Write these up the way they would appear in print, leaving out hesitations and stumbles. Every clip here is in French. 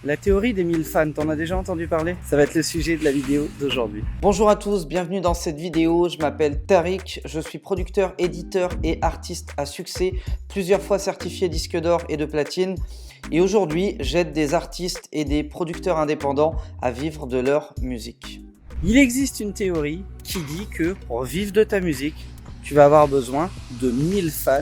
La théorie des 1000 fans, t'en as déjà entendu parler? Ça va être le sujet de la vidéo d'aujourd'hui. Bonjour à tous, bienvenue dans cette vidéo. Je m'appelle Tariq, je suis producteur, éditeur et artiste à succès, plusieurs fois certifié disque d'or et de platine. Et aujourd'hui, j'aide des artistes et des producteurs indépendants à vivre de leur musique. Il existe une théorie qui dit que pour vivre de ta musique, tu vas avoir besoin de 1000 fans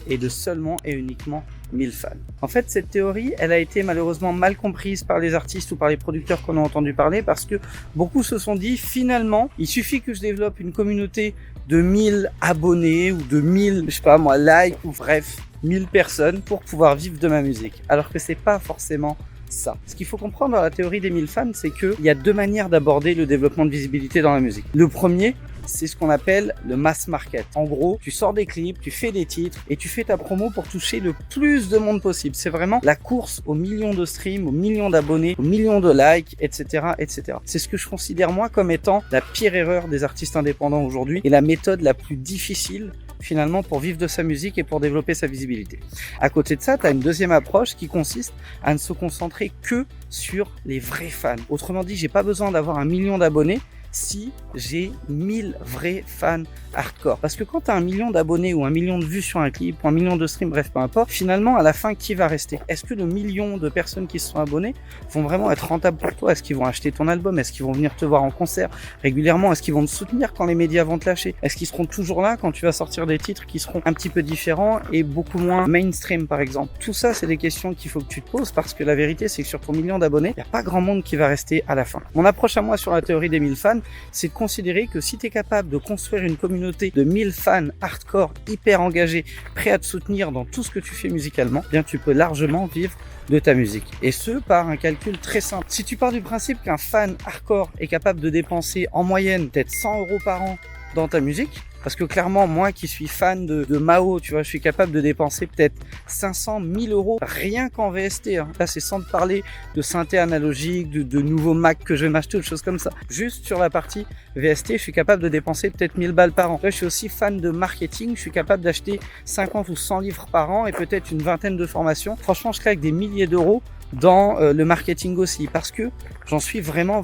et de seulement et uniquement 1000 fans. En fait, cette théorie, elle a été malheureusement mal comprise par les artistes ou par les producteurs qu'on a entendu parler parce que beaucoup se sont dit finalement, il suffit que je développe une communauté de 1000 abonnés ou de 1000, je sais pas moi, likes ou bref, 1000 personnes pour pouvoir vivre de ma musique. Alors que c'est pas forcément ça. Ce qu'il faut comprendre dans la théorie des 1000 fans, c'est qu'il y a deux manières d'aborder le développement de visibilité dans la musique. Le premier, c'est ce qu'on appelle le mass market. En gros, tu sors des clips, tu fais des titres et tu fais ta promo pour toucher le plus de monde possible. C'est vraiment la course aux millions de streams, aux millions d'abonnés, aux millions de likes, etc., etc. C'est ce que je considère moi comme étant la pire erreur des artistes indépendants aujourd'hui et la méthode la plus difficile finalement pour vivre de sa musique et pour développer sa visibilité. À côté de ça, tu as une deuxième approche qui consiste à ne se concentrer que sur les vrais fans. Autrement dit, j'ai pas besoin d'avoir 1 million d'abonnés si j'ai 1000 vrais fans hardcore. Parce que quand tu as 1 million d'abonnés ou 1 million de vues sur un clip ou 1 million de streams, bref, peu importe, finalement, à la fin, qui va rester? Est-ce que le million de personnes qui se sont abonnées vont vraiment être rentables pour toi? Est-ce qu'ils vont acheter ton album? Est-ce qu'ils vont venir te voir en concert régulièrement? Est-ce qu'ils vont te soutenir quand les médias vont te lâcher? Est-ce qu'ils seront toujours là quand tu vas sortir des titres qui seront un petit peu différents et beaucoup moins mainstream, par exemple? Tout ça, c'est des questions qu'il faut que tu te poses parce que la vérité, c'est que sur ton million d'abonnés, il n'y a pas grand monde qui va rester à la fin. Mon approche à moi sur la théorie des 1000 fans, c'est de considérer que si tu es capable de construire une communauté de 1000 fans hardcore, hyper engagés, prêts à te soutenir dans tout ce que tu fais musicalement, bien tu peux largement vivre de ta musique. Et ce, par un calcul très simple. Si tu pars du principe qu'un fan hardcore est capable de dépenser en moyenne peut-être 100 € par an dans ta musique, parce que clairement, moi qui suis fan de Mao, tu vois, je suis capable de dépenser peut-être 500, 1000 € rien qu'en VST. Hein. Là, c'est sans te parler de synthé analogique, de nouveaux Mac que je vais m'acheter, ou des choses comme ça. Juste sur la partie VST, je suis capable de dépenser peut-être 1000 balles par an. Là, je suis aussi fan de marketing, je suis capable d'acheter 50 ou 100 livres par an et peut-être une vingtaine de formations. Franchement, je claque des milliers d'euros dans le marketing aussi, parce que j'en suis vraiment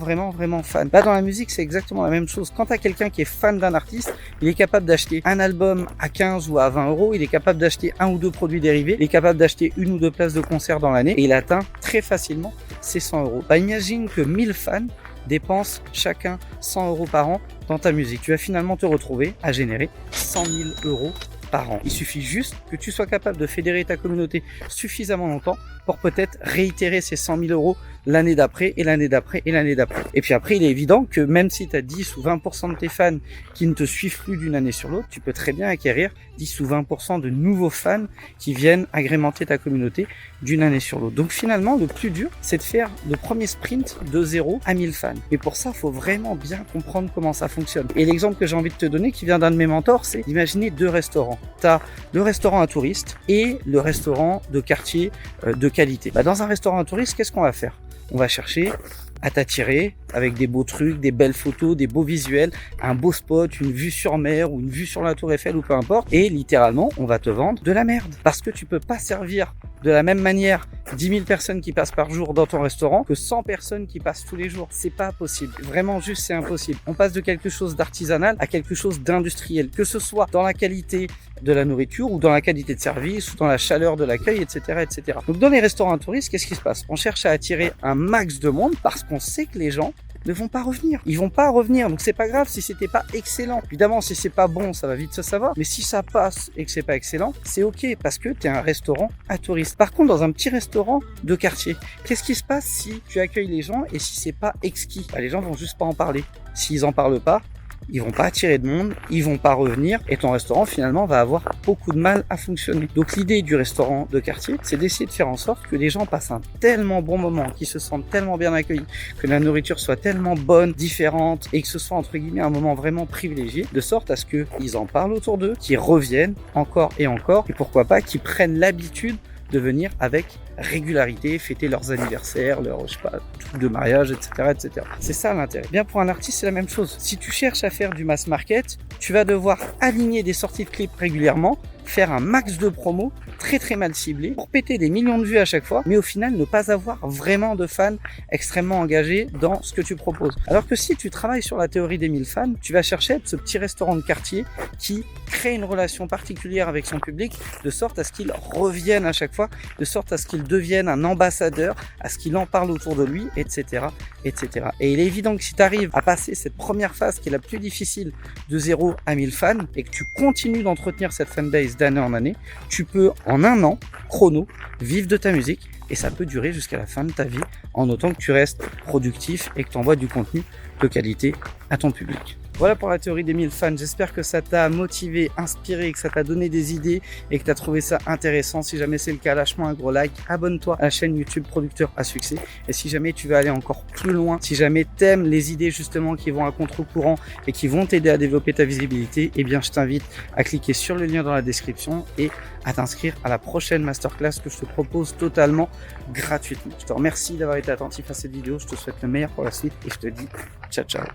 fan. Là, dans la musique, c'est exactement la même chose. Quand tu as quelqu'un qui est fan d'un artiste, il est capable d'acheter un album à 15 ou à 20 €, il est capable d'acheter 1 ou 2 produits dérivés, il est capable d'acheter 1 ou 2 places de concert dans l'année et il atteint très facilement ces 100 €. Bah, imagine que 1000 fans dépensent chacun 100 € par an dans ta musique. Tu vas finalement te retrouver à générer 100 000 € par an. Il suffit juste que tu sois capable de fédérer ta communauté suffisamment longtemps pour peut-être réitérer ces 100 000 € l'année d'après et l'année d'après et l'année d'après. Et puis après, il est évident que même si tu as 10 ou 20% de tes fans qui ne te suivent plus d'une année sur l'autre, tu peux très bien acquérir 10 ou 20% de nouveaux fans qui viennent agrémenter ta communauté d'une année sur l'autre. Donc finalement, le plus dur, c'est de faire le premier sprint de 0 à 1000 fans. Et pour ça, il faut vraiment bien comprendre comment ça fonctionne. Et l'exemple que j'ai envie de te donner, qui vient d'un de mes mentors, c'est d'imaginer 2 restaurants. Tu as le restaurant à touristes et le restaurant de quartier de qualité. Bah, dans un restaurant à touristes, qu'est-ce qu'on va faire? On va chercher à t'attirer avec des beaux trucs, des belles photos, des beaux visuels, un beau spot, une vue sur mer ou une vue sur la Tour Eiffel ou peu importe. Et littéralement, on va te vendre de la merde. Parce que tu peux pas servir de la même manière 10 000 personnes qui passent par jour dans ton restaurant que 100 personnes qui passent tous les jours. C'est pas possible. Vraiment, juste, c'est impossible. On passe de quelque chose d'artisanal à quelque chose d'industriel. Que ce soit dans la qualité de la nourriture ou dans la qualité de service ou dans la chaleur de l'accueil, etc., etc. Donc, dans les restaurants touristes, qu'est-ce qui se passe? On cherche à attirer un max de monde parce qu'on sait que les gens ne vont pas revenir. Ils vont pas revenir. Donc c'est pas grave si c'était pas excellent. Évidemment, si c'est pas bon, ça va vite se savoir. Mais si ça passe et que c'est pas excellent, c'est ok parce que tu es un restaurant à touristes. Par contre, dans un petit restaurant de quartier, qu'est-ce qui se passe si tu accueilles les gens et si c'est pas exquis? Bah, les gens vont juste pas en parler. S'ils en parlent pas, ils vont pas attirer de monde, ils vont pas revenir et ton restaurant finalement va avoir beaucoup de mal à fonctionner. Donc l'idée du restaurant de quartier, c'est d'essayer de faire en sorte que les gens passent un tellement bon moment, qu'ils se sentent tellement bien accueillis, que la nourriture soit tellement bonne, différente et que ce soit entre guillemets un moment vraiment privilégié, de sorte à ce qu'ils en parlent autour d'eux, qu'ils reviennent encore et encore et pourquoi pas qu'ils prennent l'habitude de venir avec régularité, fêter leurs anniversaires, leurs, je sais pas, trucs de mariage, etc., etc. C'est ça l'intérêt. Bien pour un artiste, c'est la même chose. Si tu cherches à faire du mass market, tu vas devoir aligner des sorties de clips régulièrement, faire un max de promos très mal ciblés pour péter des millions de vues à chaque fois, mais au final ne pas avoir vraiment de fans extrêmement engagés dans ce que tu proposes. Alors que si tu travailles sur la théorie des 1000 fans, tu vas chercher à être ce petit restaurant de quartier qui crée une relation particulière avec son public, de sorte à ce qu'il revienne à chaque fois, de sorte à ce qu'il devienne un ambassadeur, à ce qu'il en parle autour de lui, etc. etc. Et il est évident que si tu arrives à passer cette première phase qui est la plus difficile de 0 à 1000 fans et que tu continues d'entretenir cette fanbase d'année en année, tu peux en un an, chrono, vivre de ta musique et ça peut durer jusqu'à la fin de ta vie en autant que tu restes productif et que tu envoies du contenu de qualité à ton public. Voilà pour la théorie des 1000 fans, j'espère que ça t'a motivé, inspiré, que ça t'a donné des idées et que tu as trouvé ça intéressant. Si jamais c'est le cas, lâche-moi un gros like, abonne-toi à la chaîne YouTube Producteur à Succès. Et si jamais tu veux aller encore plus loin, si jamais t'aimes les idées justement qui vont à contre-courant et qui vont t'aider à développer ta visibilité, eh bien je t'invite à cliquer sur le lien dans la description et à t'inscrire à la prochaine masterclass que je te propose totalement gratuitement. Je te remercie d'avoir été attentif à cette vidéo, je te souhaite le meilleur pour la suite et je te dis ciao ciao.